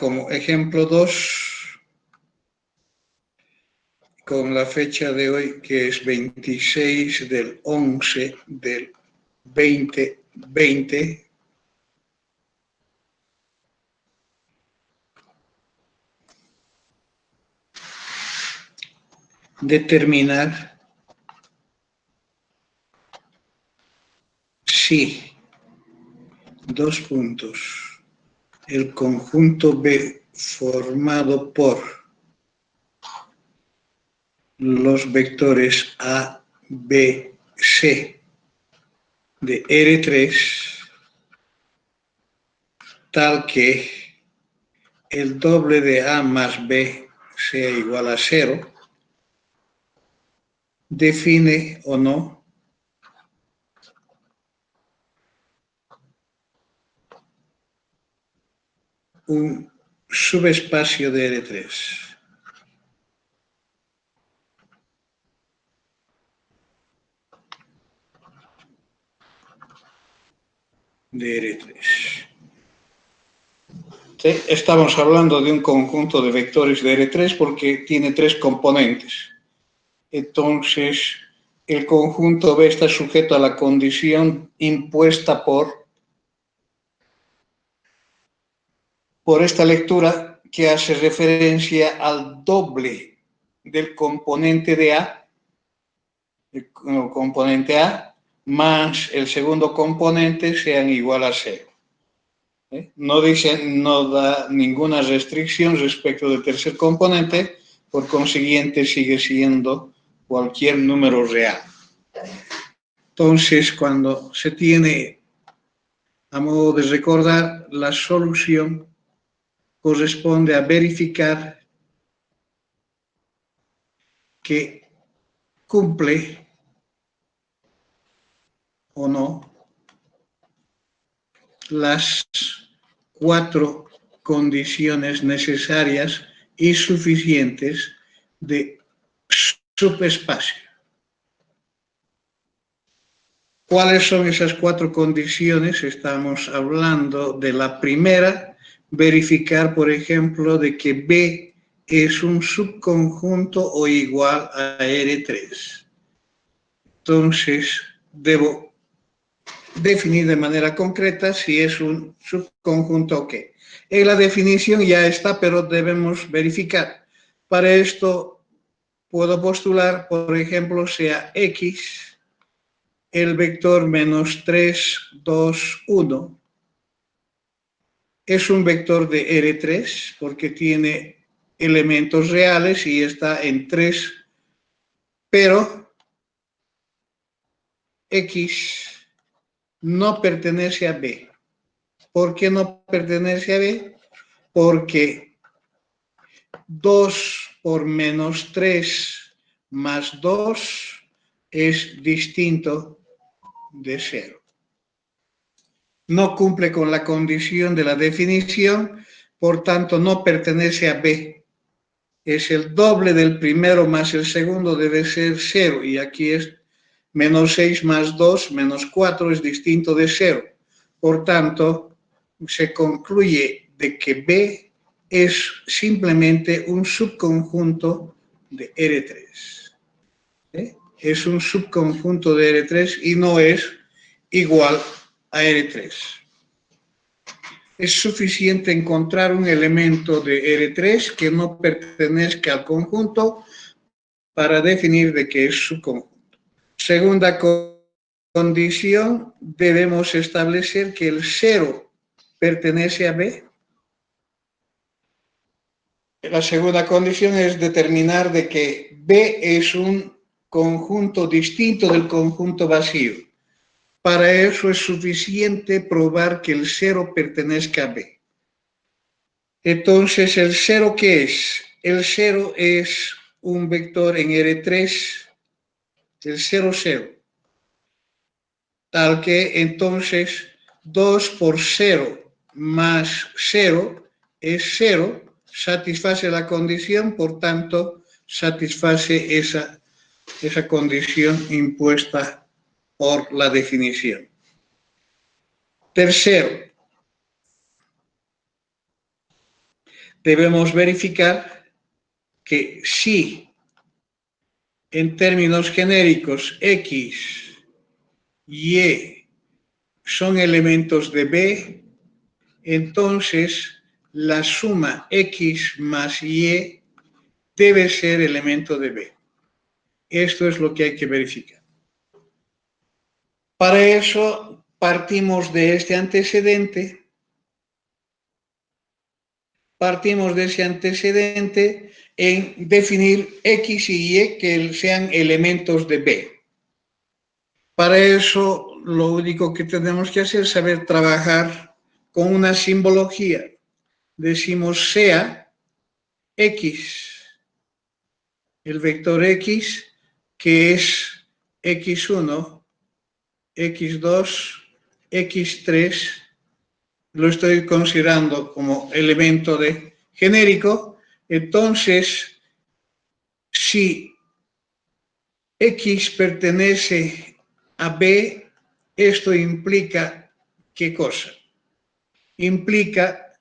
como ejemplo 2, con la fecha de hoy, que es 26 del 11 del 2020, determinar si, dos puntos, el conjunto B formado por los vectores A, B, C de R3, tal que el doble de A más B sea igual a 0, define o no un subespacio de R3. De R3. ¿Sí? Estamos hablando de un conjunto de vectores de R3 porque tiene 3 componentes. Entonces, el conjunto B está sujeto a la condición impuesta por esta lectura, que hace referencia al doble del componente de A, el componente A, más el segundo componente sean igual a 0. No dice, no da ninguna restricción respecto del tercer componente, por consiguiente sigue siendo cualquier número real. Entonces, cuando se tiene, a modo de recordar, la solución corresponde a verificar que cumple o no las 4 condiciones necesarias y suficientes de subespacio. ¿Cuáles son esas 4 condiciones? Estamos hablando de la primera, verificar, por ejemplo, de que B es un subconjunto o igual a R3. Entonces, debo definir de manera concreta si es un subconjunto o qué. En la definición ya está, pero debemos verificar. Para esto puedo postular, por ejemplo, sea X el vector menos 3, 2, 1. Es un vector de R3 porque tiene elementos reales y está en 3, pero X no pertenece a B. ¿Por qué no pertenece a B? Porque 2 por menos 3 más 2 es distinto de 0. No cumple con la condición de la definición, por tanto no pertenece a B. Es el doble del primero más el segundo, debe ser 0, y aquí es menos 6 más 2, menos 4 es distinto de 0. Por tanto, se concluye de que B es simplemente un subconjunto de R3. Es un subconjunto de R3 y no es igual a R3. Es suficiente encontrar un elemento de R3 que no pertenezca al conjunto para definir de qué es subconjunto. Segunda condición, debemos establecer que el 0 pertenece a B. La segunda condición es determinar de que B es un conjunto distinto del conjunto vacío. Para eso es suficiente probar que el 0 pertenezca a B. Entonces, ¿el 0 qué es? El 0 es un vector en R3, el 0, 0. Tal que entonces 2 por 0 más 0 es 0, satisface la condición, por tanto, satisface esa condición impuesta por la definición. Tercero, debemos verificar que si en términos genéricos X, Y son elementos de B, entonces la suma X más Y debe ser elemento de B. Esto es lo que hay que verificar. Para eso partimos de este antecedente. En definir X y Y que sean elementos de B. Para eso, lo único que tenemos que hacer es saber trabajar con una simbología. Decimos sea X, el vector X, que es X1, X2, X3, lo estoy considerando como elemento de genérico. Entonces, si X pertenece a B, esto implica ¿qué cosa? Implica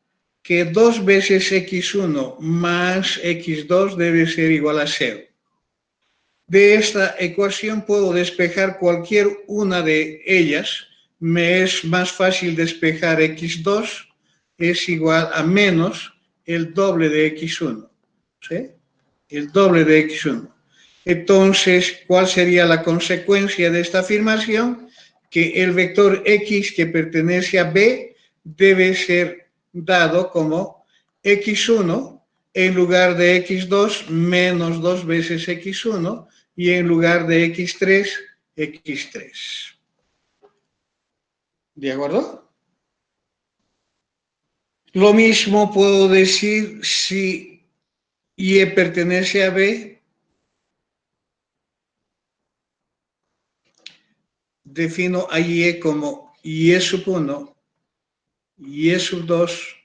que 2 veces X1 más X2 debe ser igual a 0. De esta ecuación puedo despejar cualquier una de ellas. Me es más fácil despejar X2 es igual a menos el doble de X1. ¿Sí? El doble de X1. Entonces, ¿cuál sería la consecuencia de esta afirmación? Que el vector X que pertenece a B debe ser dado como X1 en lugar de X2 menos 2 veces X1 y en lugar de X3, X3. ¿De acuerdo? Lo mismo puedo decir si Y pertenece a B. Defino a Y como Y sub 1, Y sub 2,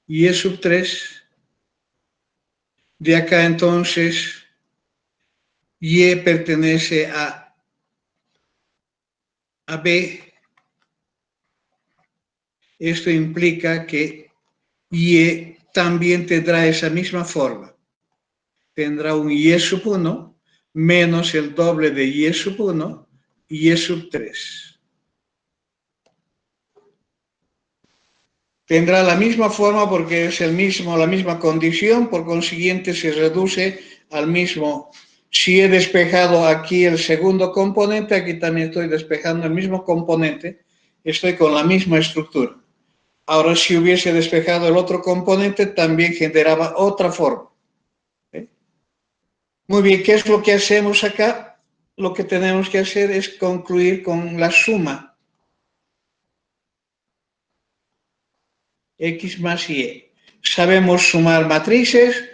Y sub 3. De acá entonces, Y pertenece a B. Esto implica que Y también tendrá esa misma forma. Tendrá un Y sub 1 menos el doble de Y sub 1, Y sub 3. Tendrá la misma forma porque es la misma condición, por consiguiente se reduce al mismo. Si he despejado aquí el segundo componente, aquí también estoy despejando el mismo componente, estoy con la misma estructura. Ahora, si hubiese despejado el otro componente, también generaba otra forma. ¿Sí? Muy bien, ¿qué es lo que hacemos acá? Lo que tenemos que hacer es concluir con la suma. X más Y. Sabemos sumar matrices,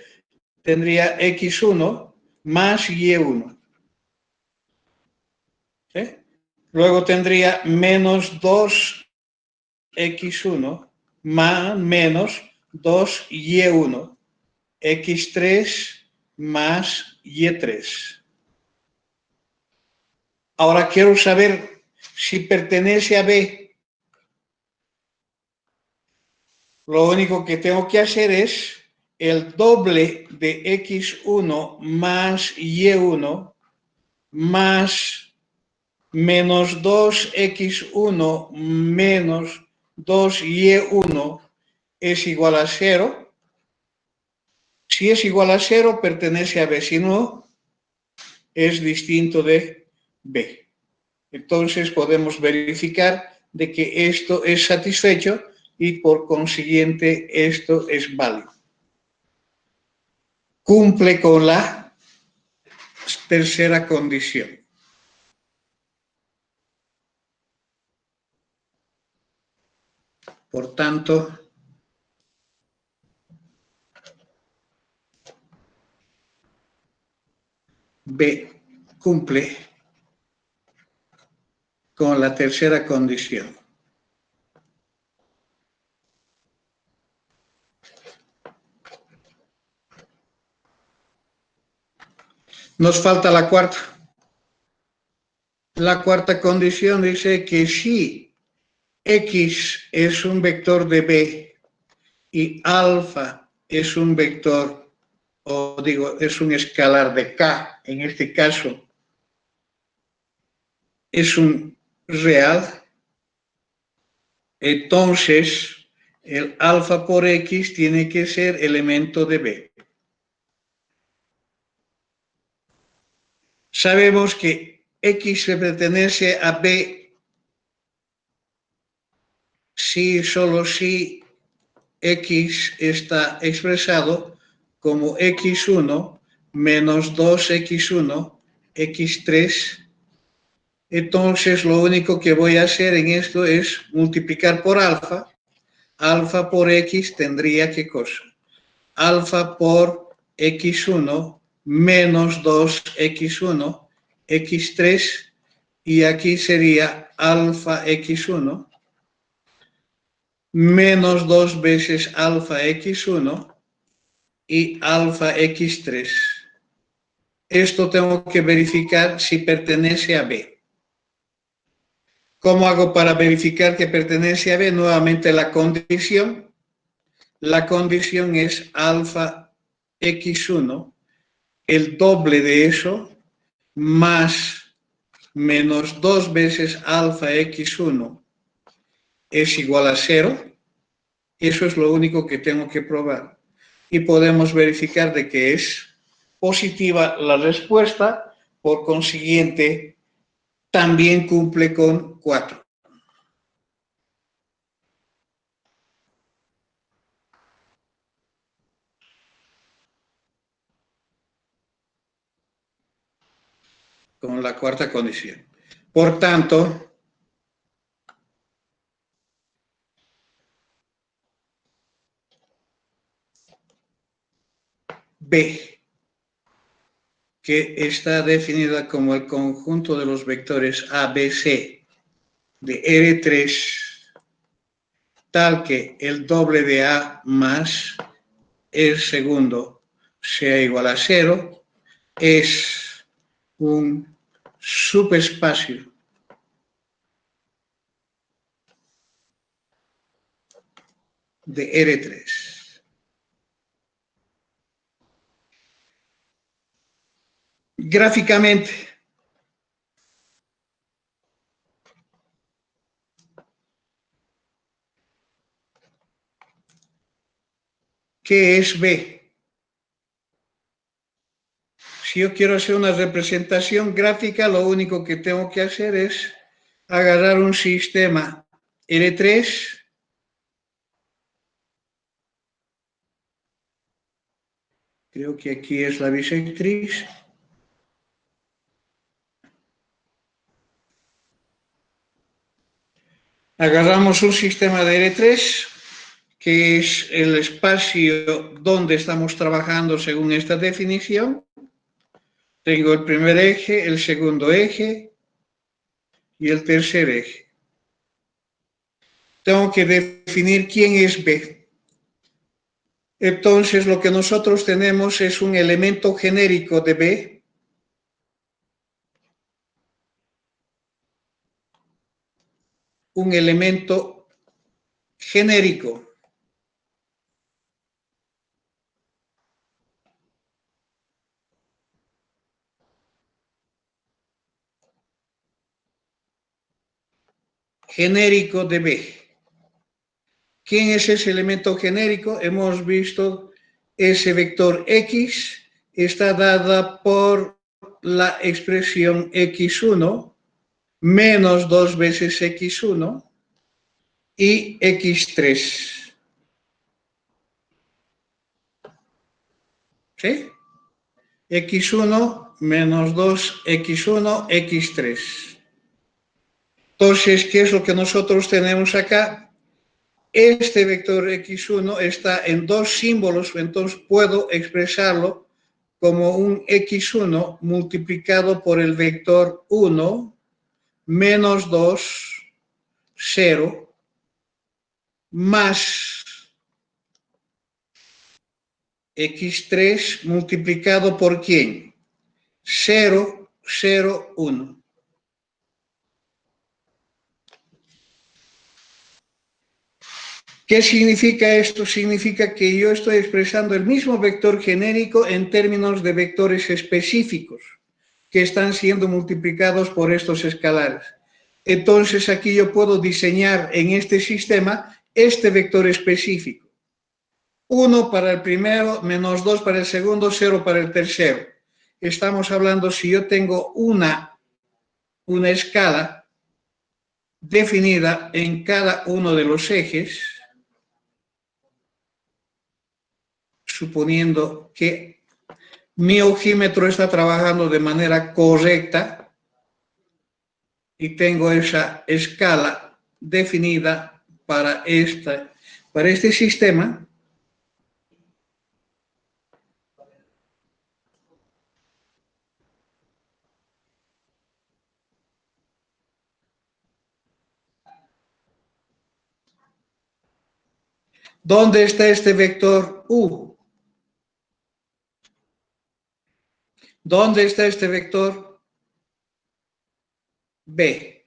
tendría X1 más Y1. ¿Sí? Luego tendría menos 2X1 más menos 2Y1. X3 más Y3. Ahora quiero saber si pertenece a B. Lo único que tengo que hacer es el doble de X1 más Y1 más menos 2X1 menos 2Y1 es igual a 0. Si es igual a 0, pertenece a B. Si no, es distinto de B. Entonces podemos verificar de que esto es satisfecho y por consiguiente esto es válido. Cumple con la tercera condición. Por tanto, B cumple con la tercera condición. Nos falta la cuarta. La cuarta condición dice que si X es un vector de B y alfa es un vector, o digo, es un escalar de K, en este caso es un real, entonces el alfa por X tiene que ser elemento de B. Sabemos que X le pertenece a B si, solo si X está expresado como X1 menos 2X1, X3. Entonces lo único que voy a hacer en esto es multiplicar por alfa. Alfa por X tendría ¿qué cosa? Alfa por X1 menos 2X1, X3, y aquí sería alfa X1 menos 2 veces alfa X1 y alfa X3. Esto tengo que verificar si pertenece a B. ¿Cómo hago para verificar que pertenece a B? Nuevamente la condición. La condición es alfa X1, el doble de eso, más menos 2 veces alfa X1 es igual a 0. Eso es lo único que tengo que probar. Y podemos verificar de que es positiva la respuesta, por consiguiente, también cumple con 4. Con la cuarta condición. Por tanto, B, que está definida como el conjunto de los vectores ABC de R3, tal que el doble de A más el segundo sea igual a 0, es un subespacio de R3. Gráficamente, ¿qué es B? Si yo quiero hacer una representación gráfica, lo único que tengo que hacer es agarrar un sistema R3, creo que aquí es la bisectriz, agarramos un sistema de R3, que es el espacio donde estamos trabajando según esta definición. Tengo el primer eje, el segundo eje y el tercer eje. Tengo que definir quién es B. Entonces, lo que nosotros tenemos es un elemento genérico de B, un elemento genérico. Genérico de B. ¿Quién es ese elemento genérico? Hemos visto ese vector X está dada por la expresión X1 menos 2 veces X1 y X3. ¿Sí? X1 menos 2, X1, X3. Entonces, ¿qué es lo que nosotros tenemos acá? Este vector X1 está en dos símbolos, entonces puedo expresarlo como un X1 multiplicado por el vector 1 menos 2, 0, más X3 multiplicado por ¿quién? 0, 0, 1. ¿Qué significa esto? Significa que yo estoy expresando el mismo vector genérico en términos de vectores específicos que están siendo multiplicados por estos escalares. Entonces aquí yo puedo diseñar en este sistema este vector específico. 1 para el primero, menos 2 para el segundo, 0 para el tercero. Estamos hablando si yo tengo una escala definida en cada uno de los ejes, suponiendo que mi ojímetro está trabajando de manera correcta y tengo esa escala definida para este sistema. ¿Dónde está este vector U? ¿Dónde está este vector B?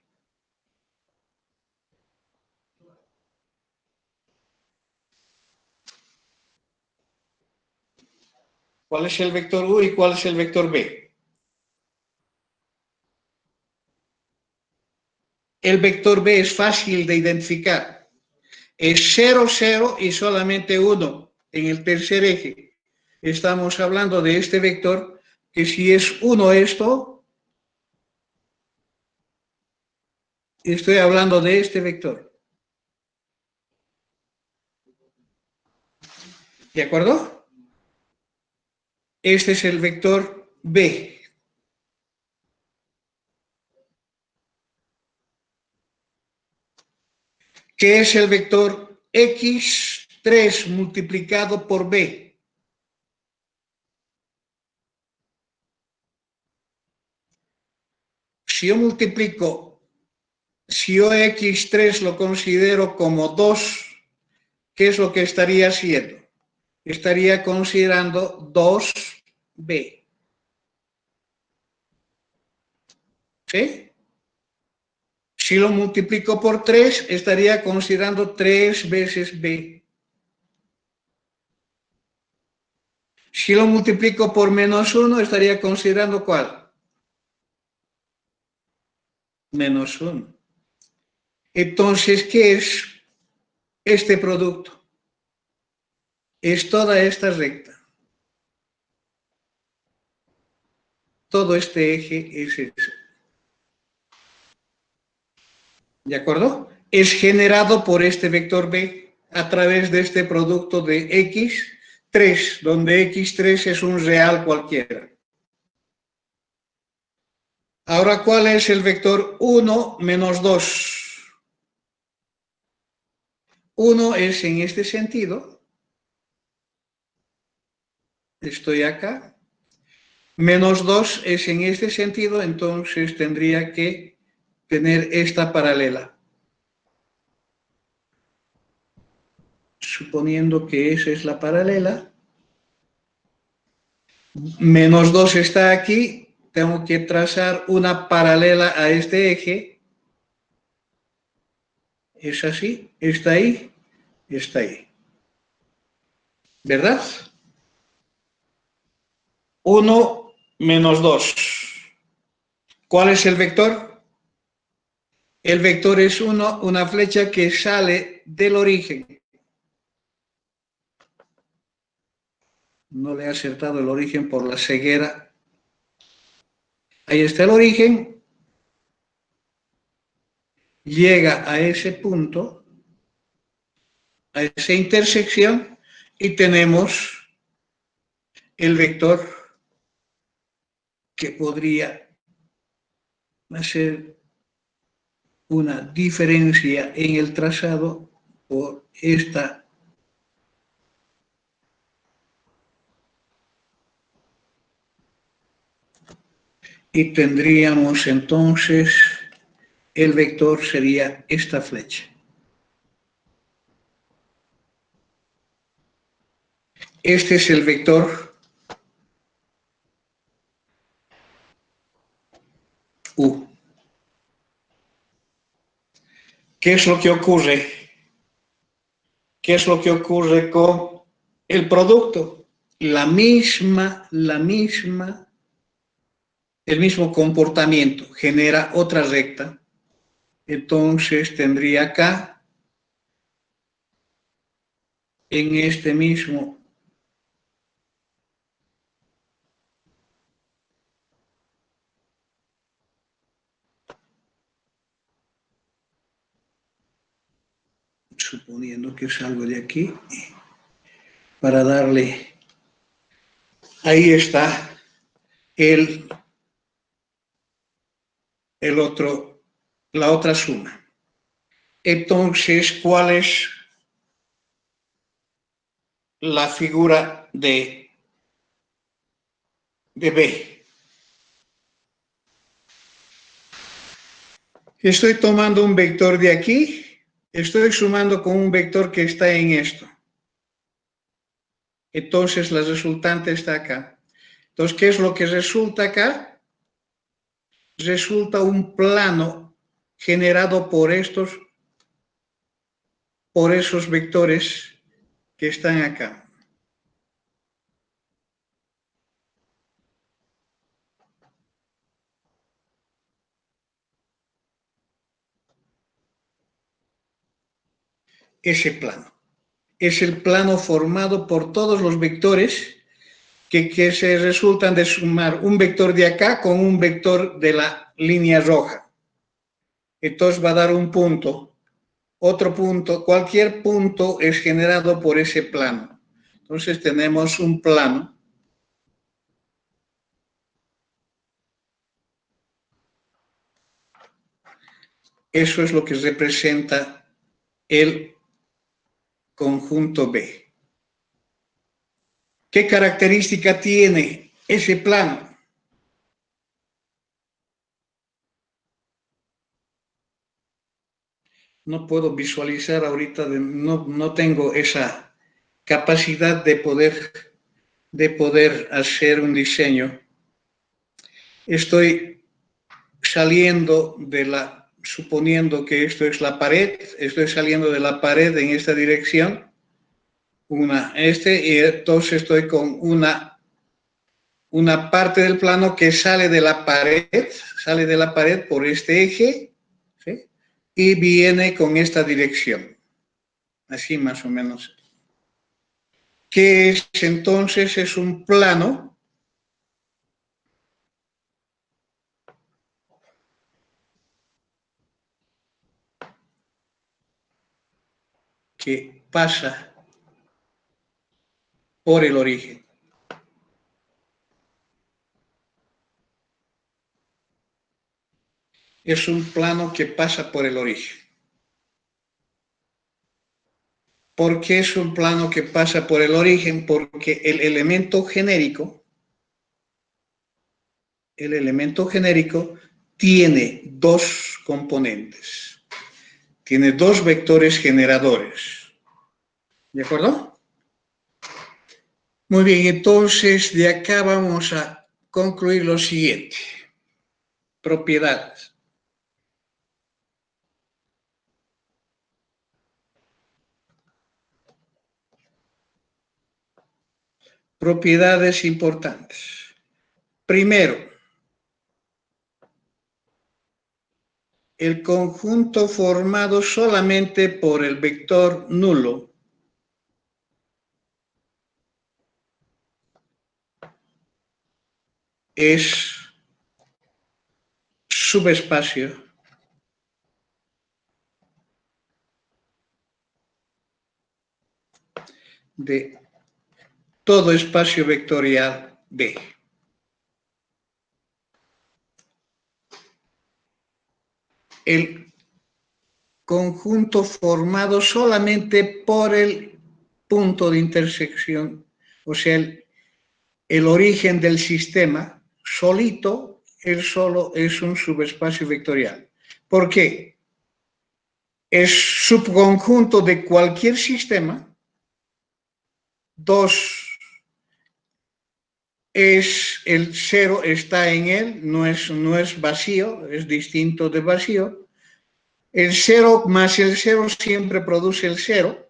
¿Cuál es el vector U y cuál es el vector B? El vector B es fácil de identificar. Es 0, 0 y solamente 1 en el tercer eje. Estamos hablando de este vector que si es 1 esto, estoy hablando de este vector. ¿De acuerdo? Este es el vector B. ¿Qué es el vector X3 multiplicado por B? Si yo multiplico, si yo X3 lo considero como 2, ¿qué es lo que estaría haciendo? Estaría considerando 2B. ¿Sí? Si lo multiplico por 3, estaría considerando 3 veces B. Si lo multiplico por menos 1, estaría considerando ¿cuál? Menos 1. Entonces, ¿qué es este producto? Es toda esta recta. Todo este eje es eso. ¿De acuerdo? Es generado por este vector B a través de este producto de X3, donde X3 es un real cualquiera. Ahora, ¿cuál es el vector 1 menos 2? 1 es en este sentido. Estoy acá. Menos 2 es en este sentido, entonces tendría que tener esta paralela. Suponiendo que esa es la paralela. Menos 2 está aquí. Tengo que trazar una paralela a este eje. Es así. Está ahí. Está ahí. ¿Verdad? 1 menos 2. ¿Cuál es el vector? El vector es 1, una flecha que sale del origen. No le he acertado el origen por la ceguera. Ahí está el origen. Llega a ese punto, a esa intersección, y tenemos el vector que podría hacer una diferencia en el trazado por esta. Y tendríamos entonces, el vector sería esta flecha. Este es el vector U. ¿Qué es lo que ocurre? ¿Qué es lo que ocurre con el producto? El mismo comportamiento, genera otra recta. Entonces tendría acá, en este mismo suponiendo que salgo de aquí, para darle, ahí está el otro, la otra suma. Entonces, ¿cuál es la figura de B? Estoy tomando un vector de aquí, estoy sumando con un vector que está en esto. Entonces, la resultante está acá. Entonces, ¿qué es lo que resulta acá? Resulta un plano generado por esos vectores que están acá. Ese plano. Es el plano formado por todos los vectores que se resultan de sumar un vector de acá con un vector de la línea roja. Entonces va a dar un punto, otro punto, cualquier punto es generado por ese plano. Entonces tenemos un plano. Eso es lo que representa el conjunto B. ¿Qué característica tiene ese plano? No puedo visualizar ahorita, no tengo esa capacidad de poder hacer un diseño. Estoy saliendo suponiendo que esto es la pared, estoy saliendo de la pared en esta dirección, y entonces estoy con una parte del plano que sale de la pared por este eje, ¿sí? Y viene con esta dirección, así más o menos. ¿Qué es entonces? Es un plano que pasa por el origen. Es un plano que pasa por el origen. ¿Por qué es un plano que pasa por el origen? Porque el elemento genérico tiene dos componentes, tiene dos vectores generadores. ¿De acuerdo? Muy bien, entonces de acá vamos a concluir lo siguiente. Propiedades. Propiedades importantes. Primero, el conjunto formado solamente por el vector nulo es subespacio de todo espacio vectorial B. El conjunto formado solamente por el punto de intersección, o sea, el origen del sistema, solito, él solo es un subespacio vectorial. ¿Por qué? Es subconjunto de cualquier sistema. Dos, es el cero está en él, no es vacío, es distinto de vacío. El cero más el cero siempre produce el cero.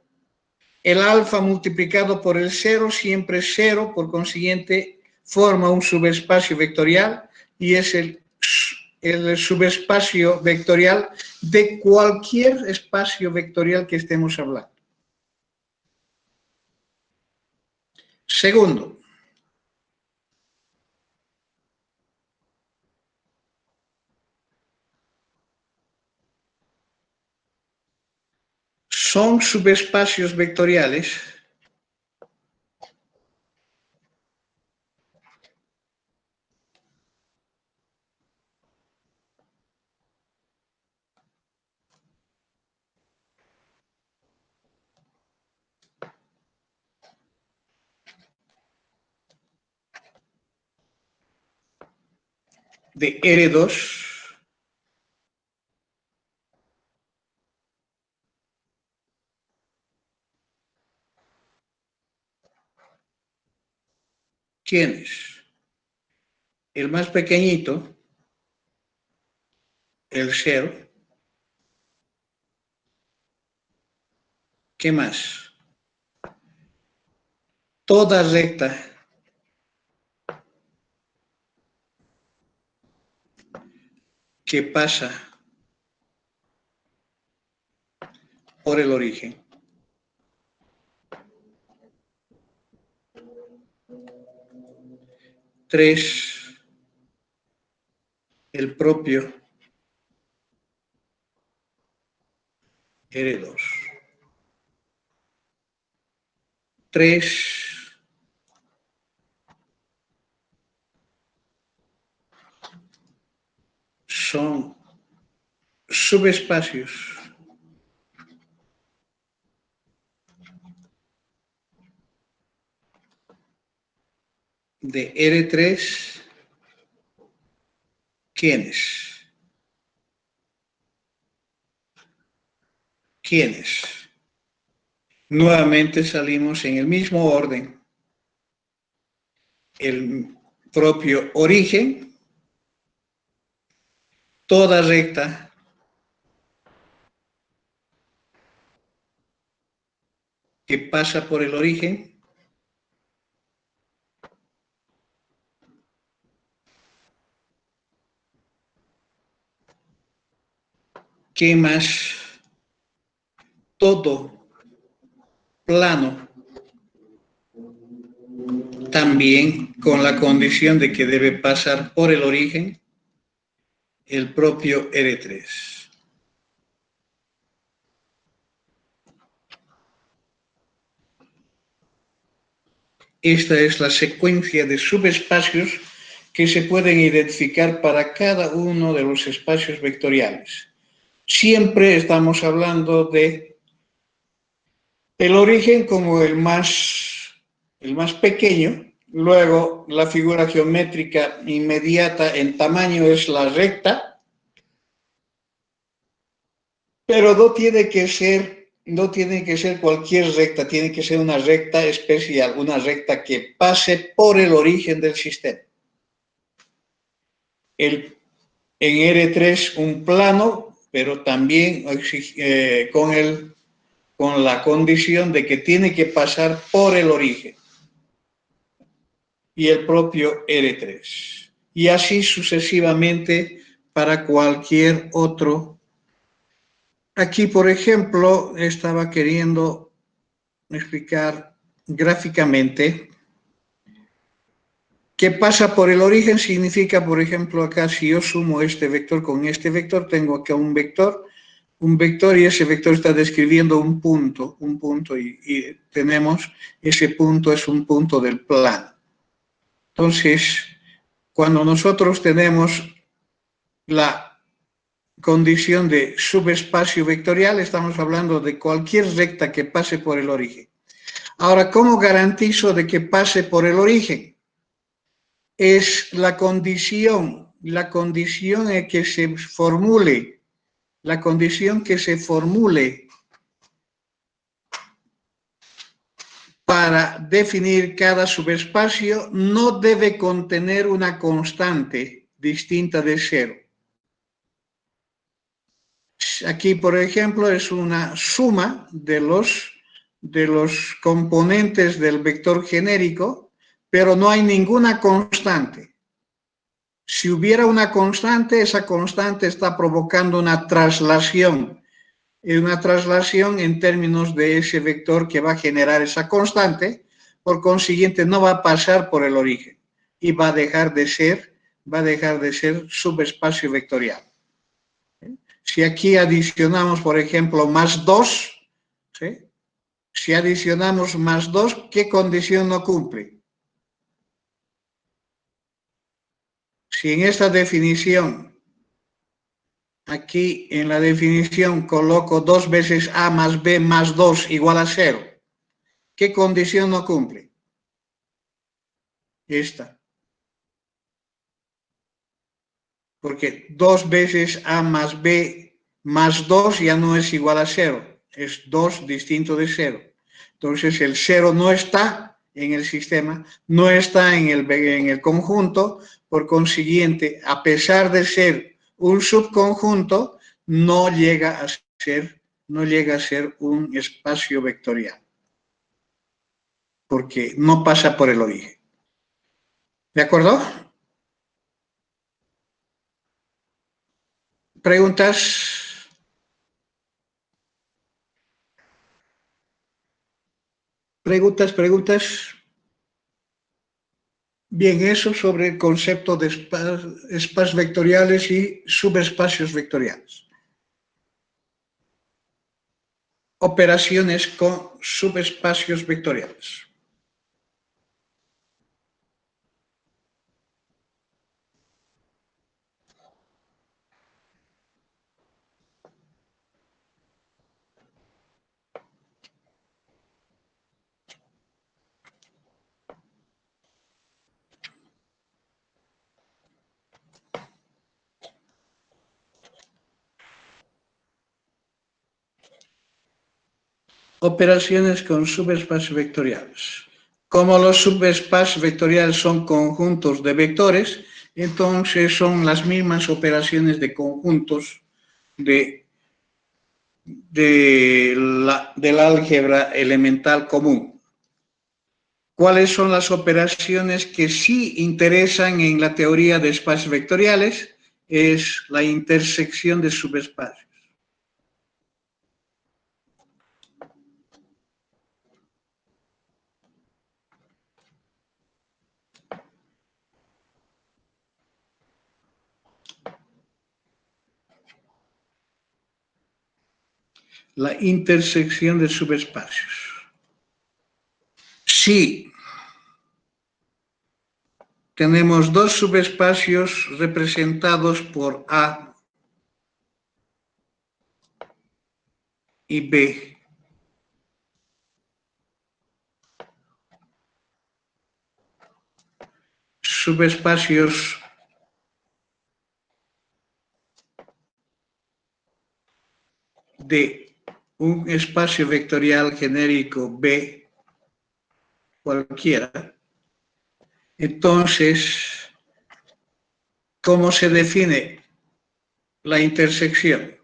El alfa multiplicado por el 0 siempre es 0, por consiguiente forma un subespacio vectorial y es el subespacio vectorial de cualquier espacio vectorial que estemos hablando. Segundo, son subespacios vectoriales de R2 ¿quién es? El más pequeñito, el 0. ¿Qué más? Toda recta que pasa por el origen. Tres, el propio R2. 3, son subespacios de R3, ¿quiénes? ¿Quiénes? Nuevamente salimos en el mismo orden. El propio origen, toda recta que pasa por el origen, ¿qué más? Todo plano, también con la condición de que debe pasar por el origen, el propio R3. Esta es la secuencia de subespacios que se pueden identificar para cada uno de los espacios vectoriales. Siempre estamos hablando de el origen como el más pequeño, luego la figura geométrica inmediata en tamaño es la recta, pero no tiene que ser cualquier recta, tiene que ser una recta especial, una recta que pase por el origen del sistema. En R3 un plano, pero también con la condición de que tiene que pasar por el origen y el propio R3. Y así sucesivamente para cualquier otro. Aquí, por ejemplo, estaba queriendo explicar gráficamente que pasa por el origen significa, por ejemplo, acá si yo sumo este vector con este vector, tengo acá un vector y ese vector está describiendo un punto y tenemos, ese punto es un punto del plano. Entonces, cuando nosotros tenemos la condición de subespacio vectorial, estamos hablando de cualquier recta que pase por el origen. Ahora, ¿cómo garantizo de que pase por el origen? Es la condición que se formule, para definir cada subespacio no debe contener una constante distinta de 0. Aquí, por ejemplo, es una suma de los de los componentes del vector genérico, pero no hay ninguna constante. Si hubiera una constante, esa constante está provocando una traslación en términos de ese vector que va a generar esa constante, por consiguiente no va a pasar por el origen y va a dejar de ser subespacio vectorial. Si aquí adicionamos, por ejemplo, más 2, ¿sí? Si adicionamos más 2, ¿qué condición no cumple? Si en esta definición, aquí en la definición coloco 2 veces A más B más 2 igual a 0, ¿qué condición no cumple? Esta. Porque 2 veces A más B más 2 ya no es igual a 0, es 2 distinto de 0. Entonces el 0 no está en el sistema, no está en el conjunto, por consiguiente, a pesar de ser un subconjunto, no llega a ser un espacio vectorial, porque no pasa por el origen. ¿De acuerdo? ¿Preguntas? ¿Preguntas? Bien, eso sobre el concepto de espacios vectoriales y subespacios vectoriales. Operaciones con subespacios vectoriales. Operaciones con subespacios vectoriales. Como los subespacios vectoriales son conjuntos de vectores, entonces son las mismas operaciones de conjuntos del álgebra elemental común. ¿Cuáles son las operaciones que sí interesan en la teoría de espacios vectoriales? Es la intersección de subespacios. La intersección de subespacios. Sí, tenemos dos subespacios representados por A y B. Subespacios de un espacio vectorial genérico B cualquiera. Entonces, ¿cómo se define la intersección?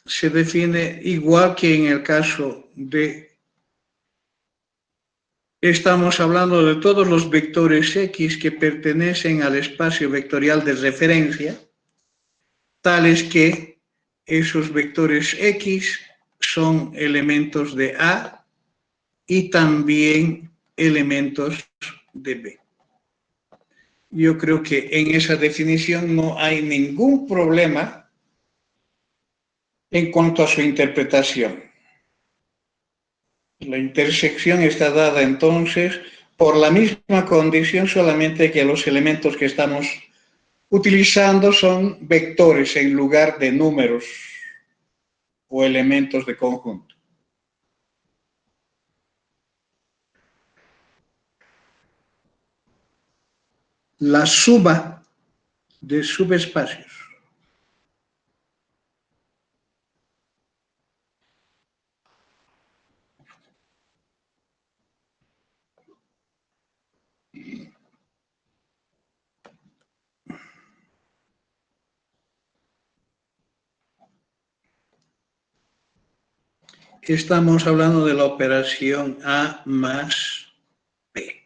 Se define igual que en el caso de... Estamos hablando de todos los vectores X que pertenecen al espacio vectorial de referencia, tales que esos vectores X son elementos de A y también elementos de B. Yo creo que en esa definición no hay ningún problema en cuanto a su interpretación. La intersección está dada entonces por la misma condición, solamente que los elementos que estamos utilizando son vectores en lugar de números o elementos de conjunto. La suma de subespacios. estamos hablando de la operación A más B.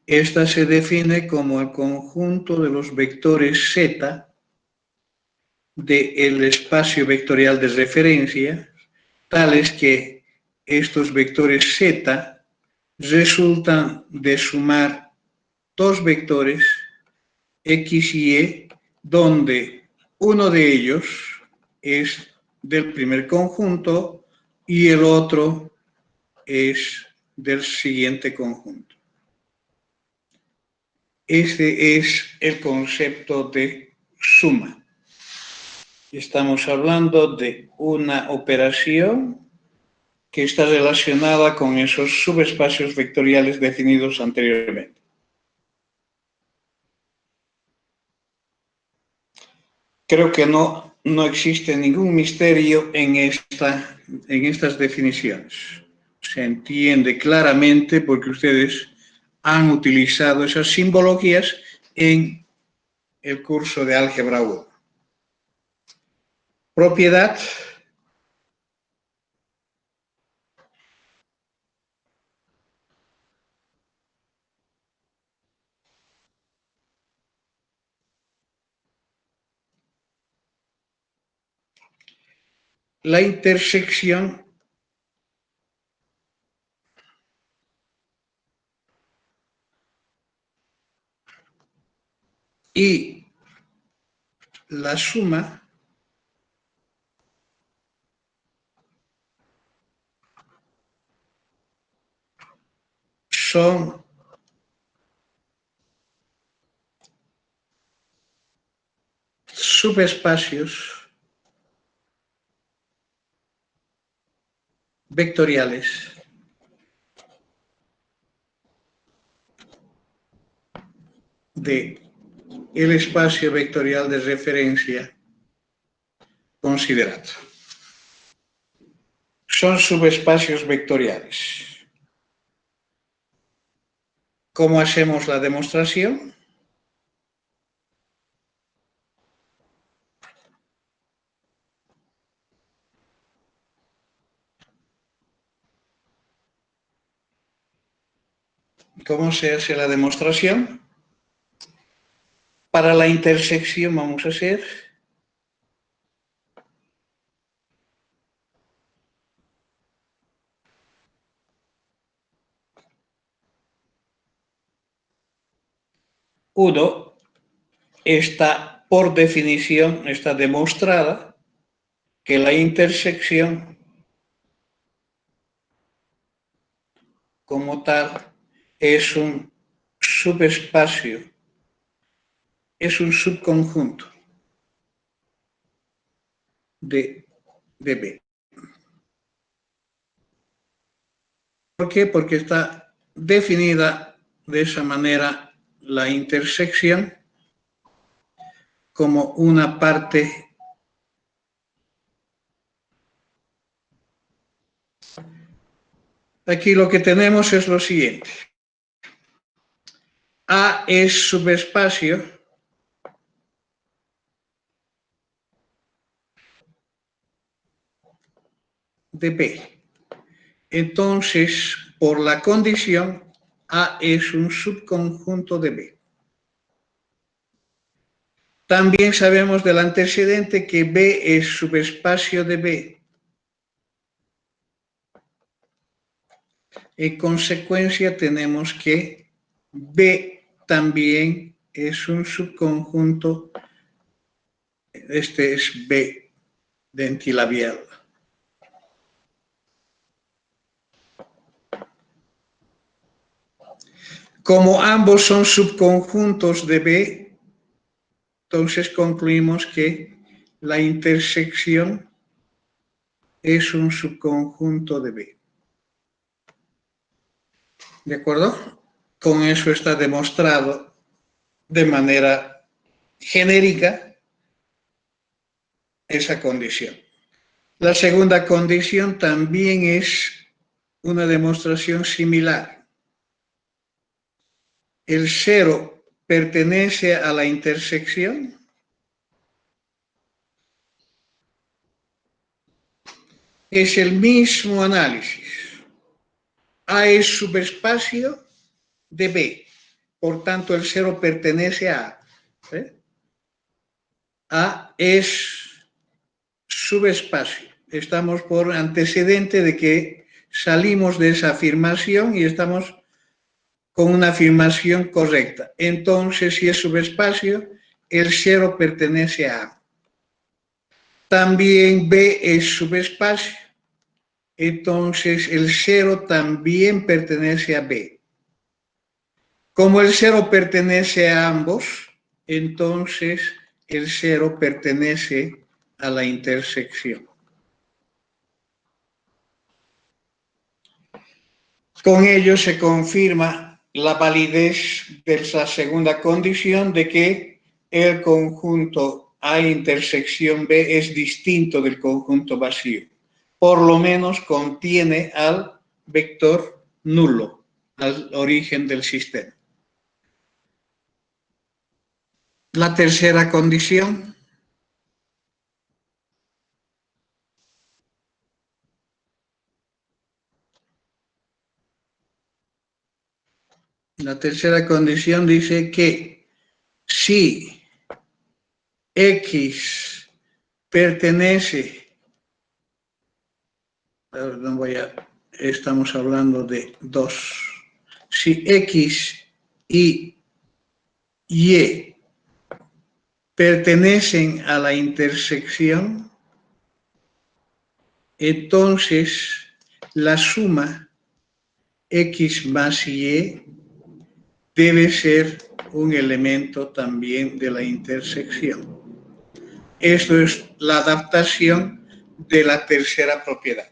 Esta se define como el conjunto de los vectores Z del espacio vectorial de referencia, tales que estos vectores Z resultan de sumar dos vectores X y Y, donde uno de ellos es del primer conjunto y el otro es del siguiente conjunto. Este es el concepto de suma. Estamos hablando de una operación que está relacionada con esos subespacios vectoriales definidos anteriormente. Creo que no existe ningún misterio en estas definiciones. Se entiende claramente porque ustedes han utilizado esas simbologías en el curso de álgebra 1. Propiedad. La intersección y la suma son subespacios vectoriales de el espacio vectorial de referencia considerado. Son subespacios vectoriales. ¿Cómo hacemos la demostración? ¿Cómo se hace la demostración? Para la intersección vamos a hacer uno, está por definición, está demostrada que la intersección como tal es un subespacio, es un subconjunto de B. ¿Por qué? Porque está definida de esa manera la intersección como una parte aquí lo que tenemos es lo siguiente. A es subespacio de B. Entonces, por la condición, A es un subconjunto de B. También sabemos del antecedente que B es subespacio de B. En consecuencia, tenemos que B también es un subconjunto, este es B dentilabial. Como ambos son subconjuntos de B, entonces concluimos que la intersección es un subconjunto de B. ¿De acuerdo? Con eso está demostrado de manera genérica esa condición. La segunda condición también es una demostración similar. El cero pertenece a la intersección es el mismo análisis. A es subespacio de B. Por tanto, el cero pertenece a A. ¿Sí? A es subespacio. Estamos por antecedente de que salimos de esa afirmación y estamos con una afirmación correcta. Entonces, si es subespacio, el cero pertenece a A. También B es subespacio. Entonces, el cero también pertenece a B. Como el cero pertenece a ambos, entonces el cero pertenece a la intersección. Con ello se confirma la validez de la segunda condición de que el conjunto A intersección B es distinto del conjunto vacío. Por lo menos contiene al vector nulo, al origen del sistema. La tercera condición. La tercera condición dice que si X pertenece, no voy a, estamos hablando de dos, si X y Y pertenecen a la intersección, entonces la suma X más Y debe ser un elemento también de la intersección. Esto es la adaptación de la tercera propiedad.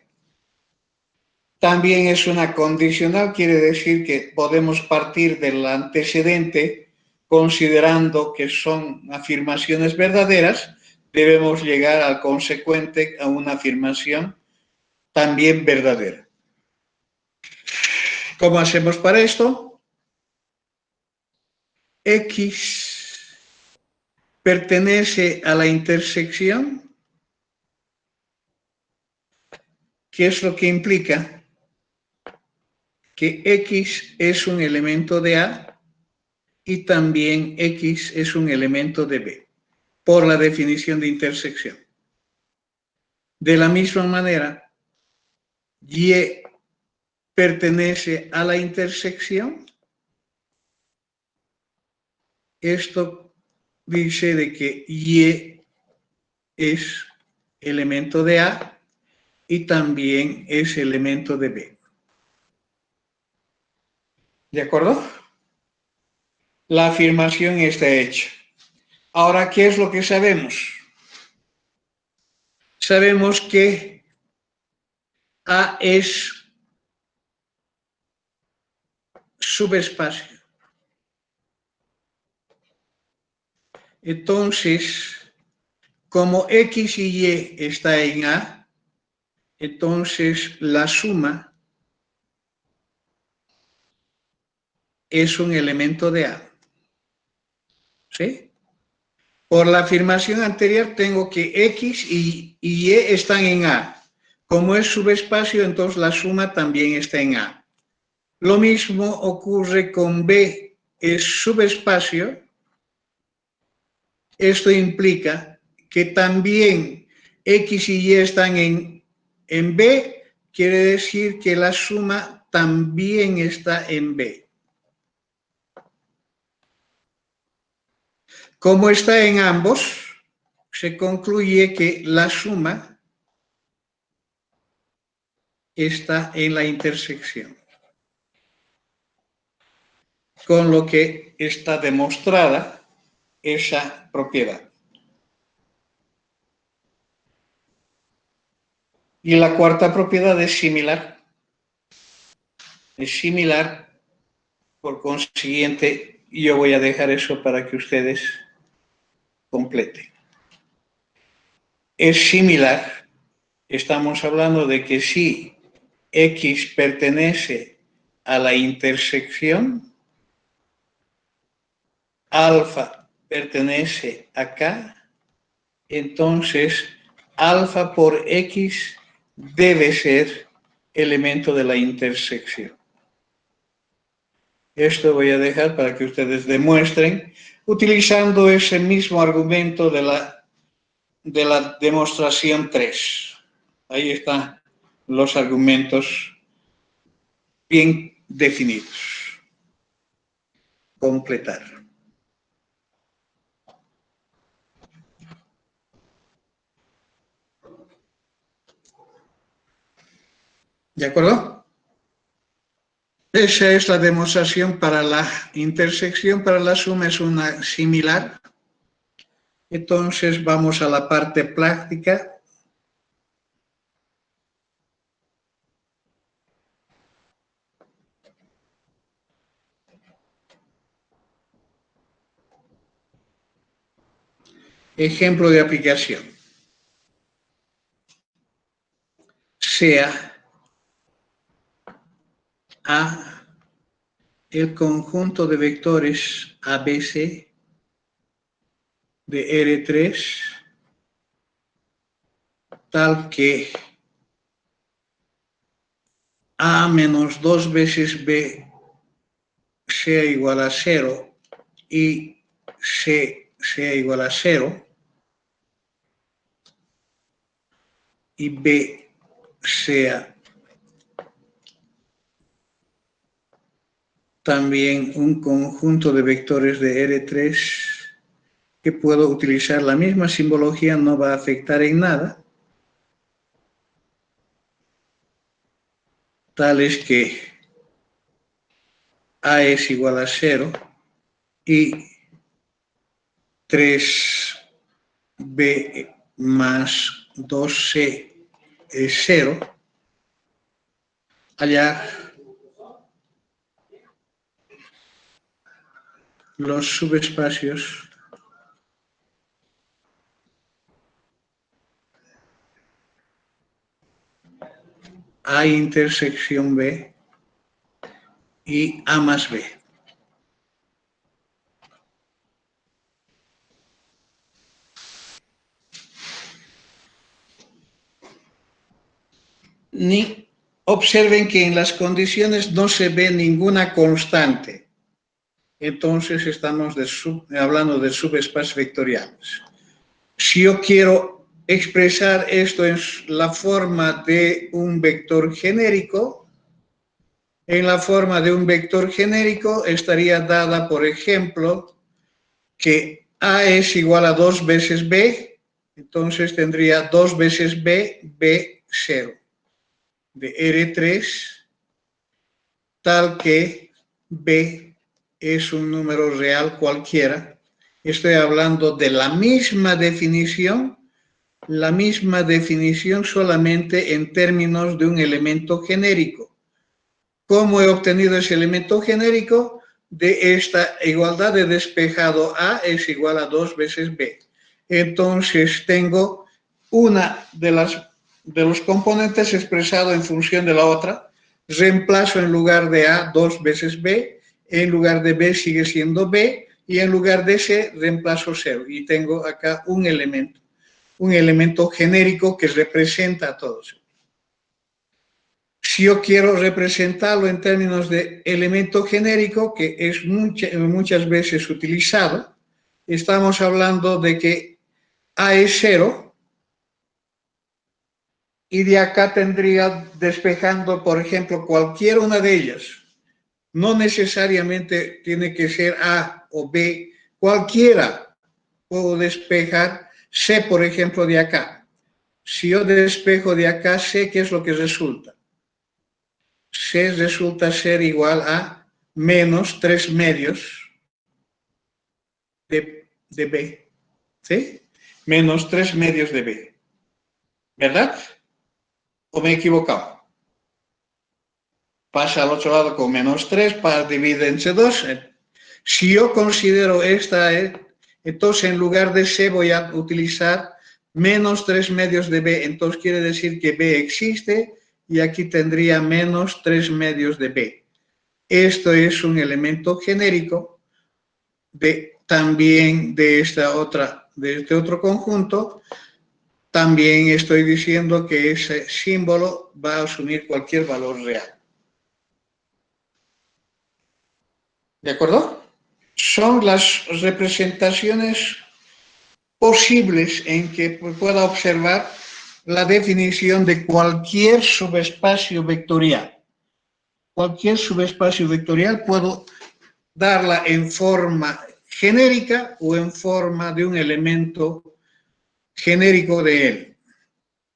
También es una condicional, quiere decir que podemos partir del antecedente considerando que son afirmaciones verdaderas, debemos llegar al consecuente a una afirmación también verdadera. ¿Cómo hacemos para esto? X pertenece a la intersección. ¿Qué es lo que implica? Que X es un elemento de A y también X es un elemento de B, por la definición de intersección. De la misma manera, Y pertenece a la intersección. Esto dice de que Y es elemento de A y también es elemento de B. ¿De acuerdo? La afirmación está hecha. Ahora, ¿qué es lo que sabemos? Sabemos que A es subespacio. Entonces, como X y Y está en A, entonces la suma es un elemento de A. ¿Sí? Por la afirmación anterior tengo que X y Y están en A. Como es subespacio, entonces la suma también está en A. Lo mismo ocurre con B, es subespacio. Esto implica que también X y Y están en B, quiere decir que la suma también está en B. Como está en ambos, se concluye que la suma está en la intersección. Con lo que está demostrada esa propiedad. Y la cuarta propiedad es similar. Es similar, por consiguiente, yo voy a dejar eso para que ustedes completen. Es similar. Estamos hablando de que si X pertenece a la intersección, alfa pertenece acá, entonces alfa por X debe ser elemento de la intersección. Esto voy a dejar para que ustedes demuestren utilizando ese mismo argumento de la demostración 3. Ahí están los argumentos bien definidos. Completar. ¿De acuerdo? Esa es la demostración para la intersección. Para la suma es una similar. Entonces vamos a la parte práctica. Ejemplo de aplicación. Sea A el conjunto de vectores ABC de R3 tal que A menos 2 veces B sea igual a 0 y C sea igual a 0 y B sea también un conjunto de vectores de R3 que puedo utilizar la misma simbología, no va a afectar en nada, tales que A es igual a 0 y 3B más 2C es 0, hallar los subespacios A intersección B y A más B. Observen que en las condiciones no se ve ninguna constante. Entonces estamos hablando de subespacios vectoriales. Si yo quiero expresar esto en la forma de un vector genérico, estaría dada, por ejemplo, que A es igual a 2 veces B, entonces tendría 2 veces B, B0, de R3, tal que B es un número real cualquiera. Estoy hablando de la misma definición solamente en términos de un elemento genérico. ¿Cómo he obtenido ese elemento genérico? De esta igualdad de despejado A es igual a 2 veces B. Entonces tengo una de los componentes expresado en función de la otra. Reemplazo en lugar de A 2 veces B, en lugar de B sigue siendo B, y en lugar de C reemplazo 0. Y tengo acá un elemento genérico que representa a todos. Si yo quiero representarlo en términos de elemento genérico, que es muchas veces utilizado, estamos hablando de que A es 0, y de acá tendría despejando, por ejemplo, cualquier una de ellas. No necesariamente tiene que ser A o B, cualquiera puedo despejar C, por ejemplo, de acá. Si yo despejo de acá, C, ¿qué es lo que resulta? C resulta ser igual a menos 3 medios de B, ¿sí? Menos 3 medios de B, ¿verdad? ¿O me he equivocado? Pasa al otro lado con menos 3 para dividir entre 2. Si yo considero esta, entonces en lugar de C voy a utilizar menos 3 medios de B. Entonces quiere decir que B existe y aquí tendría menos 3 medios de B. Esto es un elemento genérico también de este otro conjunto, también estoy diciendo que ese símbolo va a asumir cualquier valor real. ¿De acuerdo? Son las representaciones posibles en que pueda observar la definición de cualquier subespacio vectorial. Cualquier subespacio vectorial puedo darla en forma genérica o en forma de un elemento genérico de él.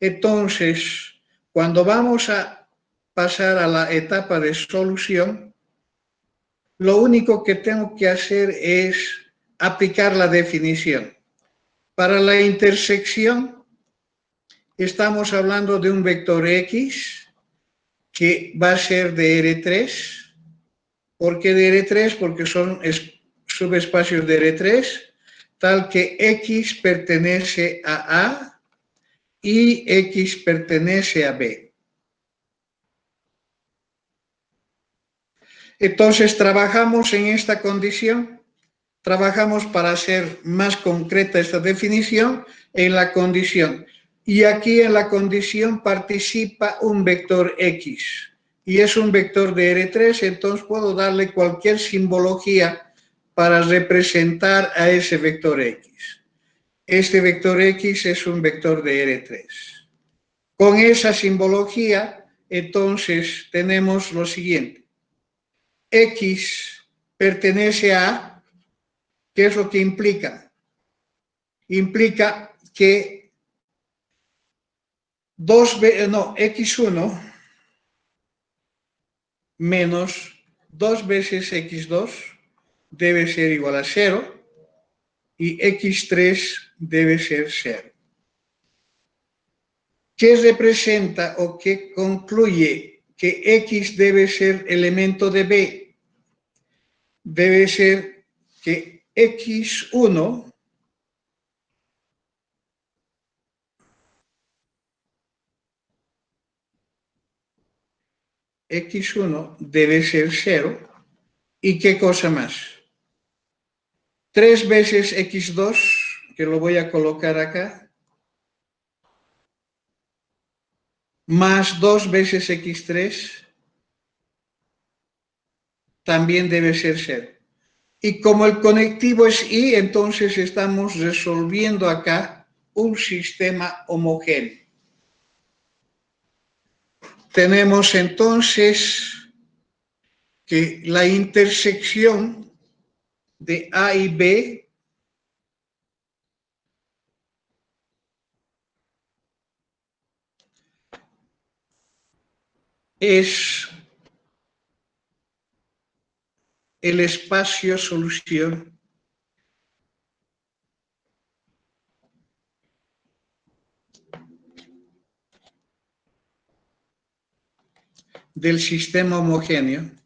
Entonces, cuando vamos a pasar a la etapa de solución, lo único que tengo que hacer es aplicar la definición. Para la intersección, estamos hablando de un vector X que va a ser de R3. ¿Por qué de R3? Porque son subespacios de R3, tal que X pertenece a A y X pertenece a B. Entonces, trabajamos en esta condición, trabajamos para hacer más concreta esta definición en la condición. Y aquí en la condición participa un vector X. Y es un vector de R3, entonces puedo darle cualquier simbología para representar a ese vector X. Este vector X es un vector de R3. Con esa simbología, entonces tenemos lo siguiente. X pertenece a, ¿qué es lo que implica? Implica que X1 menos 2 veces X2 debe ser igual a 0 y X3 debe ser 0. ¿Qué representa o qué concluye que X debe ser elemento de B? Debe ser que X1 debe ser 0. ¿Y qué cosa más? 3 veces X2, que lo voy a colocar acá, más 2 veces X3, también debe ser 0. Y como el conectivo es Y, entonces estamos resolviendo acá un sistema homogéneo. Tenemos entonces que la intersección de A y B es el espacio solución del sistema homogéneo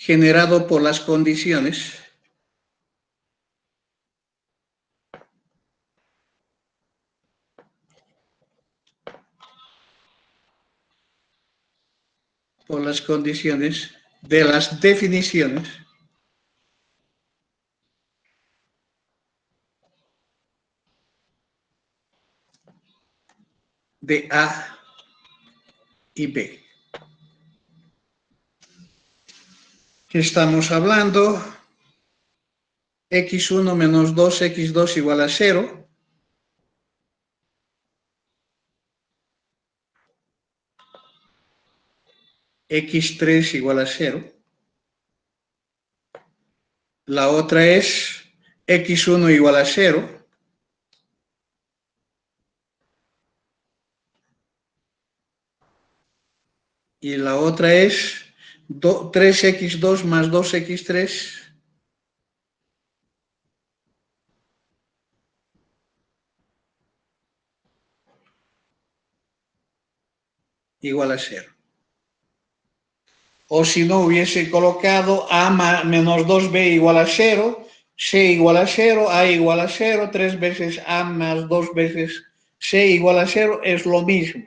generado por las condiciones de las definiciones de A y B. Estamos hablando X1 menos 2, X2 igual a 0. X3 igual a 0. La otra es X1 igual a 0. Y la otra es 3X2 más 2X3 igual a 0. O si no hubiese colocado A menos 2B igual a 0, C igual a 0, A igual a 0, 3 veces A más 2 veces C igual a 0 es lo mismo.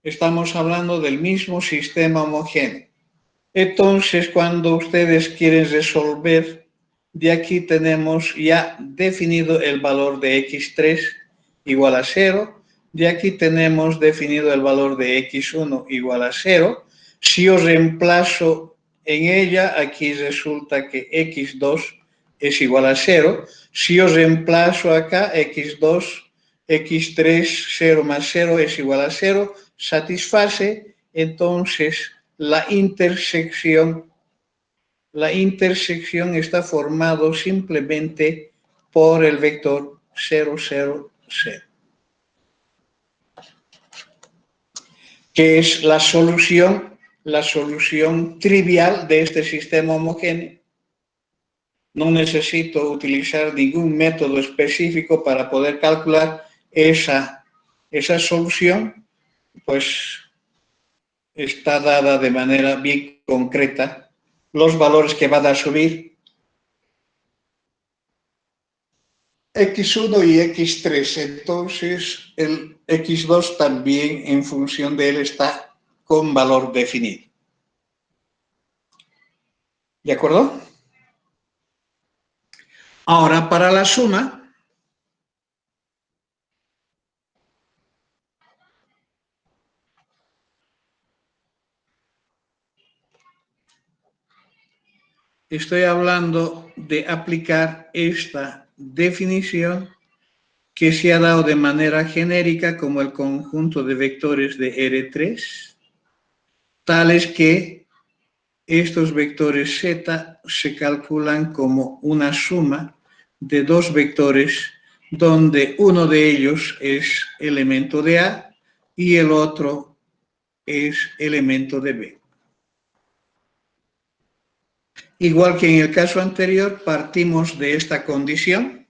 Estamos hablando del mismo sistema homogéneo. Entonces, cuando ustedes quieren resolver, de aquí tenemos ya definido el valor de x3 igual a 0. De aquí tenemos definido el valor de x1 igual a 0. Si yo reemplazo en ella, aquí resulta que x2 es igual a 0. Si yo reemplazo acá, x2, x3, 0 más 0 es igual a 0, satisface, entonces la intersección está formada simplemente por el vector 0, 0, 0, que es la solución trivial de este sistema homogéneo. No necesito utilizar ningún método específico para poder calcular esa solución, pues está dada de manera bien concreta los valores que van a subir x1 y x3. Entonces, el x2 también en función de él está con valor definido. ¿De acuerdo? Ahora, para la suma, estoy hablando de aplicar esta definición que se ha dado de manera genérica como el conjunto de vectores de R3, tales que estos vectores Z se calculan como una suma de dos vectores donde uno de ellos es elemento de A y el otro es elemento de B. Igual que en el caso anterior, partimos de esta condición.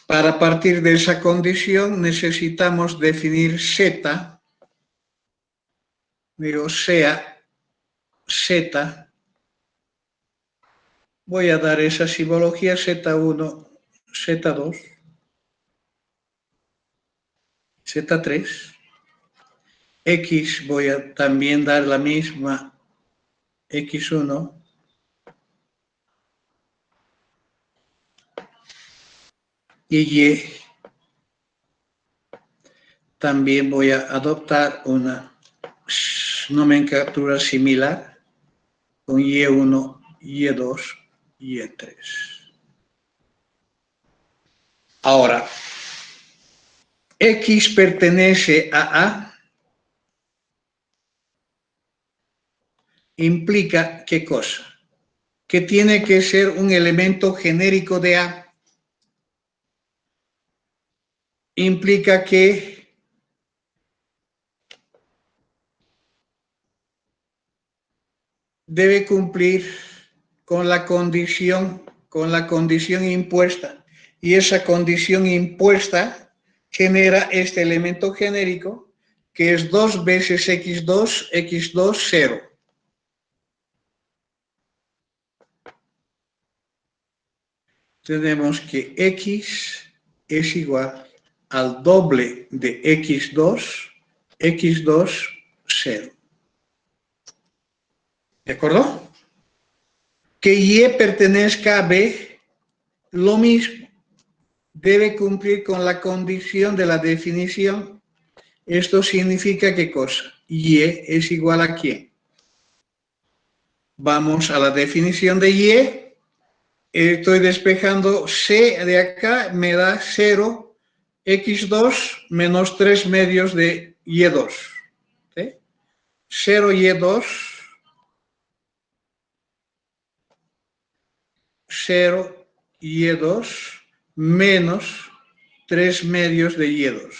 Para partir de esa condición necesitamos definir Z, sea Z. Voy a dar esa simbología Z1, Z2, Z3. X voy a también dar la misma X1. Y también voy a adoptar una nomenclatura similar con Y1, Y2, Y3. Ahora, X pertenece a A, implica ¿qué cosa? Que tiene que ser un elemento genérico de A. Implica que debe cumplir con la condición impuesta. Y esa condición impuesta genera este elemento genérico que es 2 veces x2, x2, 0. Tenemos que x es igual al doble de x2, x2, 0. ¿De acuerdo? Que y pertenezca a b, lo mismo. Debe cumplir con la condición de la definición. Esto significa ¿qué cosa? Y es igual a ¿quién? Vamos a la definición de Y. Estoy despejando C de acá, me da 0, x2 menos 3 medios de Y2. ¿Sí? 0 Y2, 0 Y2 menos 3 medios de Y2.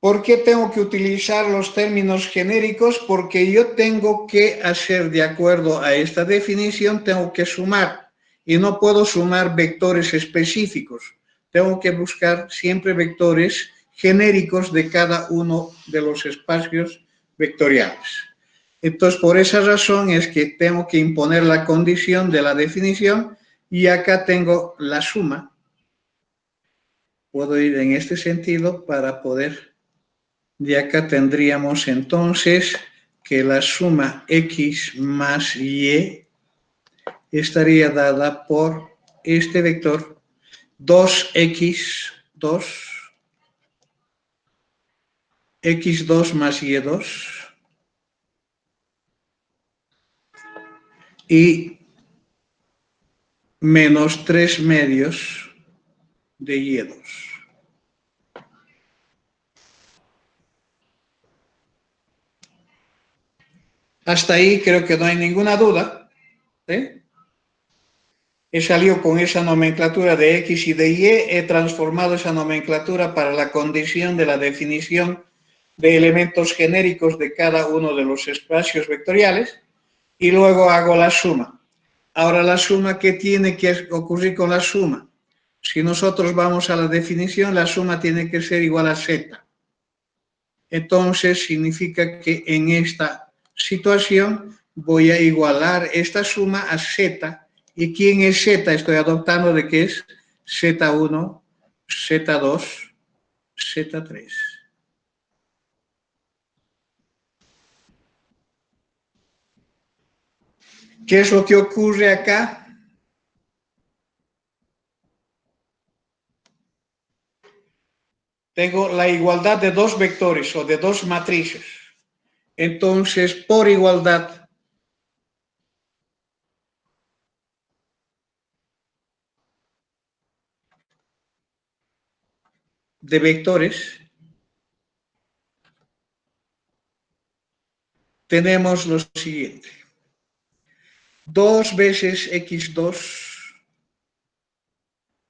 ¿Por qué tengo que utilizar los términos genéricos? Porque yo tengo que hacer, de acuerdo a esta definición, tengo que sumar. Y no puedo sumar vectores específicos. Tengo que buscar siempre vectores genéricos de cada uno de los espacios vectoriales. Entonces, por esa razón es que tengo que imponer la condición de la definición y acá tengo la suma. Puedo ir en este sentido para poder, de acá tendríamos entonces que la suma x más y estaría dada por este vector 2x2, x2 más y2 y menos 3 medios de y2. Hasta ahí creo que no hay ninguna duda. He salido con esa nomenclatura de X y de Y, he transformado esa nomenclatura para la condición de la definición de elementos genéricos de cada uno de los espacios vectoriales y luego hago la suma. Ahora la suma, ¿qué tiene que ocurrir con la suma? Si nosotros vamos a la definición, la suma tiene que ser igual a Z. Entonces significa que en esta situación voy a igualar esta suma a Z. ¿Y quién es Z? Estoy adoptando de que es Z1, Z2, Z3. ¿Qué es lo que ocurre acá? Tengo la igualdad de dos vectores o de dos matrices. Entonces, por igualdad de vectores, tenemos lo siguiente. 2 veces x2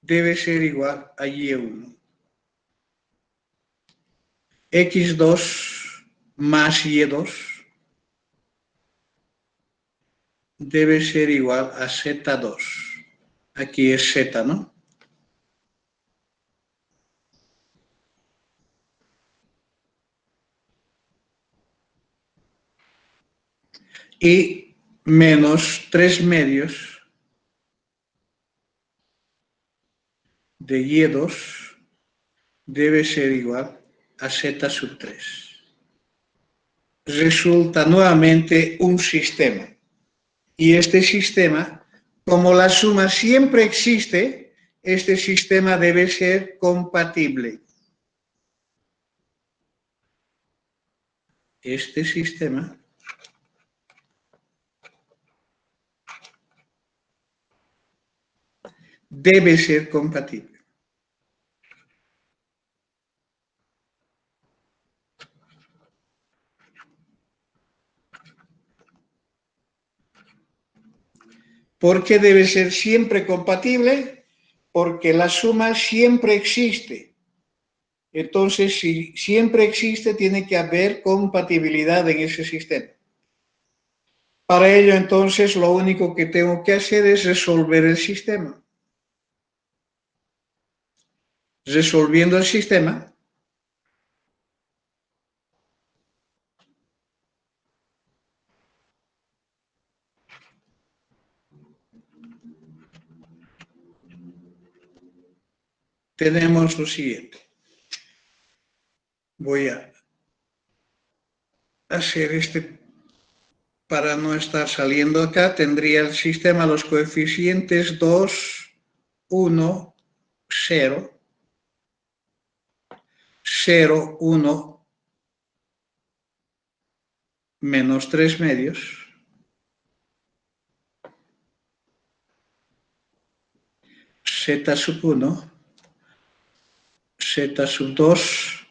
debe ser igual a y1. x2 más y2 debe ser igual a z2. Aquí es z, ¿no? Y menos 3 medios de y2 debe ser igual a z sub 3. Resulta nuevamente un sistema. Y este sistema, como la suma siempre existe, este sistema debe ser compatible. Este sistema debe ser compatible. ¿Por qué debe ser siempre compatible? Porque la suma siempre existe. Entonces, si siempre existe, tiene que haber compatibilidad en ese sistema. Para ello, entonces, lo único que tengo que hacer es resolver el sistema. Resolviendo el sistema, tenemos lo siguiente. Voy a hacer este para no estar saliendo acá. Tendría el sistema los coeficientes 2, 1, 0, 0, 1, menos 3 medios, z sub 1, z sub 2,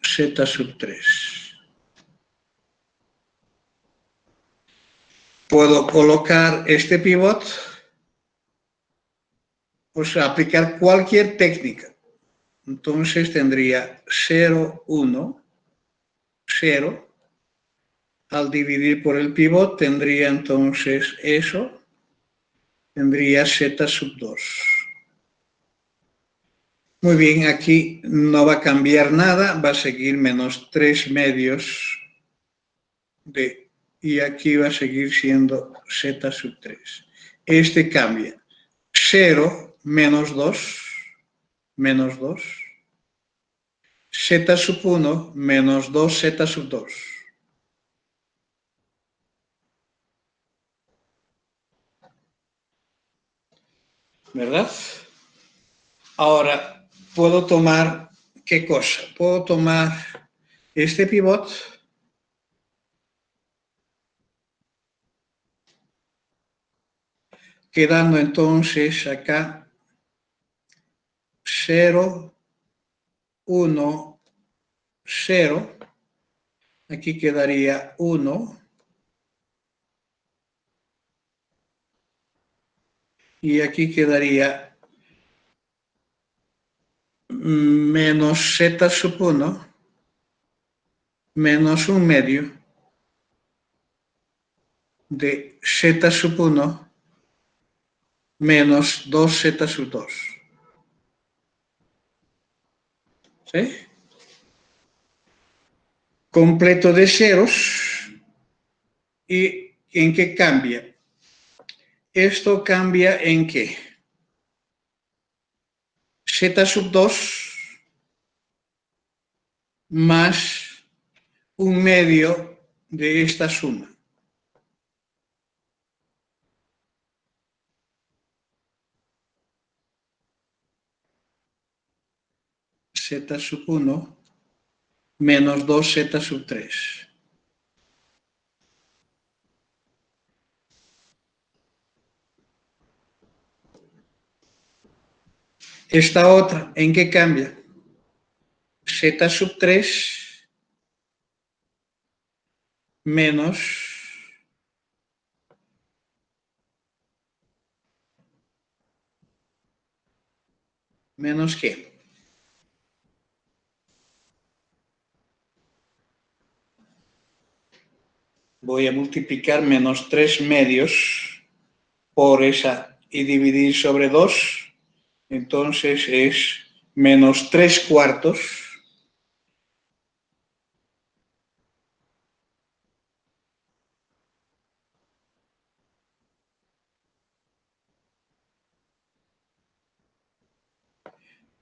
z sub 3. Puedo colocar este pivot, o sea, aplicar cualquier técnica. Entonces tendría 0, 1, 0. Al dividir por el pivot tendría entonces eso, tendría z sub 2. Muy bien, aquí no va a cambiar nada, va a seguir menos 3 medios de y aquí va a seguir siendo z sub 3. Este cambia. 0 menos 2, menos 2. Z sub 1 menos 2 z sub 2. ¿Verdad? Ahora, puedo tomar, ¿qué cosa? Puedo tomar este pivot quedando entonces acá 0, 1, 0. Aquí quedaría 1. Y aquí quedaría menos z sub 1 menos 1/2 de z sub 1 menos 2z sub 2. ¿Sí? Completo de ceros. ¿Y en qué cambia? Esto cambia en qué? Z sub 2 más 1/2 de esta suma. Z sub 1 menos 2z sub 3. Esta otra, ¿en qué cambia? Z sub 3 menos qué. Voy a multiplicar menos 3/2 por esa y dividir sobre 2. Entonces es menos 3/4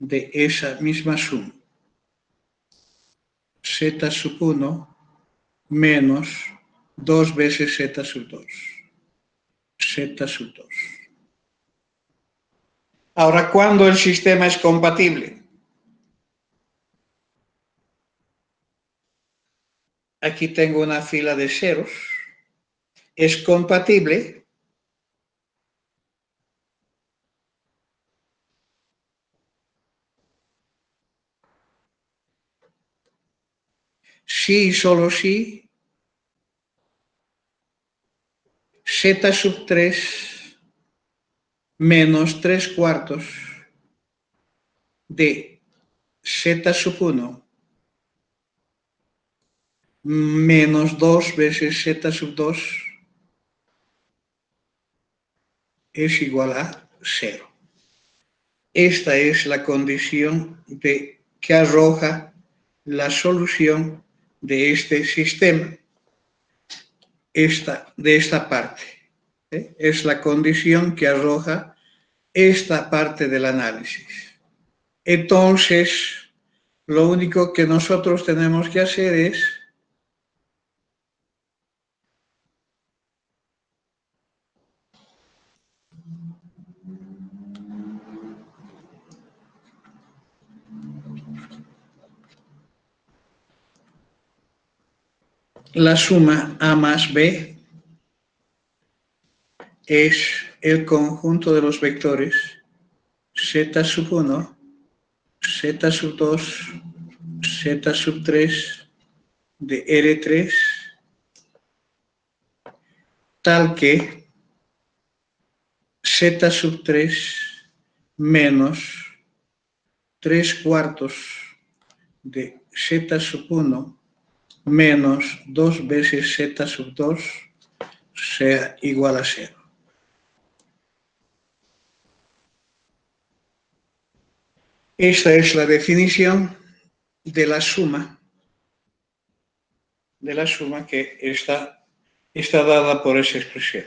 de esa misma suma. Z sub 1 menos 2 veces z sub 2. Z sub 2. Ahora, ¿cuándo el sistema es compatible? Aquí tengo una fila de ceros. Es compatible si y solo si z sub 3 menos 3/4 de z sub 1 menos 2 veces z sub 2 es igual a 0. Esta es la condición que arroja la solución de este sistema, de esta parte. Es la condición que arroja esta parte del análisis. Entonces, lo único que nosotros tenemos que hacer es la suma A más B es el conjunto de los vectores z sub 1, z sub 2, z sub 3 de R3, tal que z sub 3 menos 3/4 de z sub 1 menos 2 veces z sub 2 sea igual a 0. Esta es la definición de la suma que está está dada por esa expresión.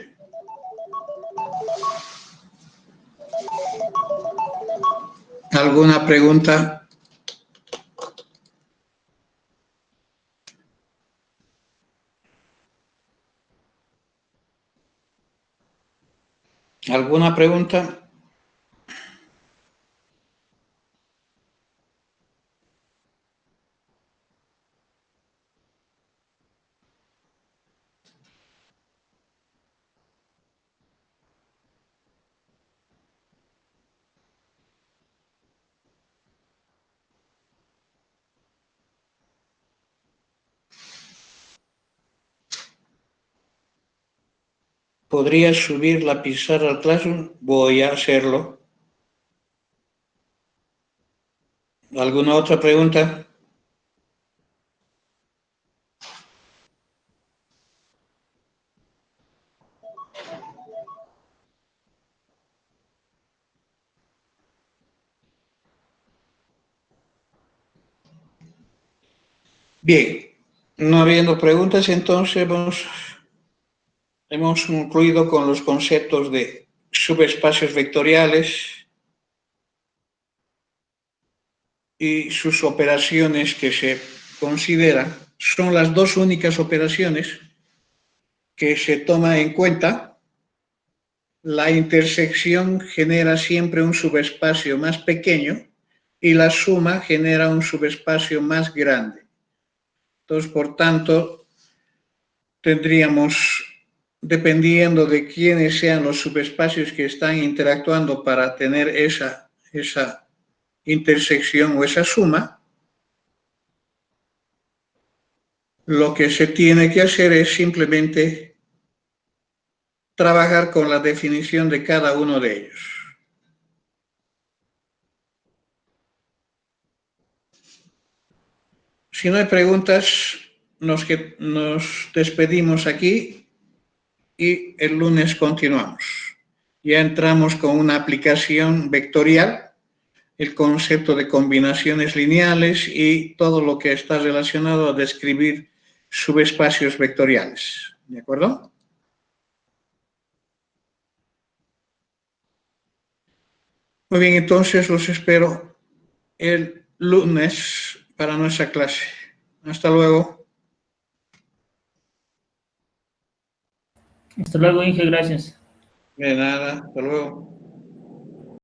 ¿Alguna pregunta? ¿Alguna pregunta? ¿Podría subir la pizarra al Classroom? Voy a hacerlo. ¿Alguna otra pregunta? Bien, no habiendo preguntas, entonces hemos concluido con los conceptos de subespacios vectoriales y sus operaciones que se consideran. Son las dos únicas operaciones que se toma en cuenta. La intersección genera siempre un subespacio más pequeño y la suma genera un subespacio más grande. Entonces, por tanto, tendríamos, dependiendo de quiénes sean los subespacios que están interactuando para tener esa intersección o esa suma, lo que se tiene que hacer es simplemente trabajar con la definición de cada uno de ellos. Si no hay preguntas, nos despedimos aquí y el lunes continuamos. Ya entramos con una aplicación vectorial, el concepto de combinaciones lineales y todo lo que está relacionado a describir subespacios vectoriales. ¿De acuerdo? Muy bien, entonces los espero el lunes para nuestra clase. Hasta luego. Hasta luego, Inge, gracias. De nada, hasta luego.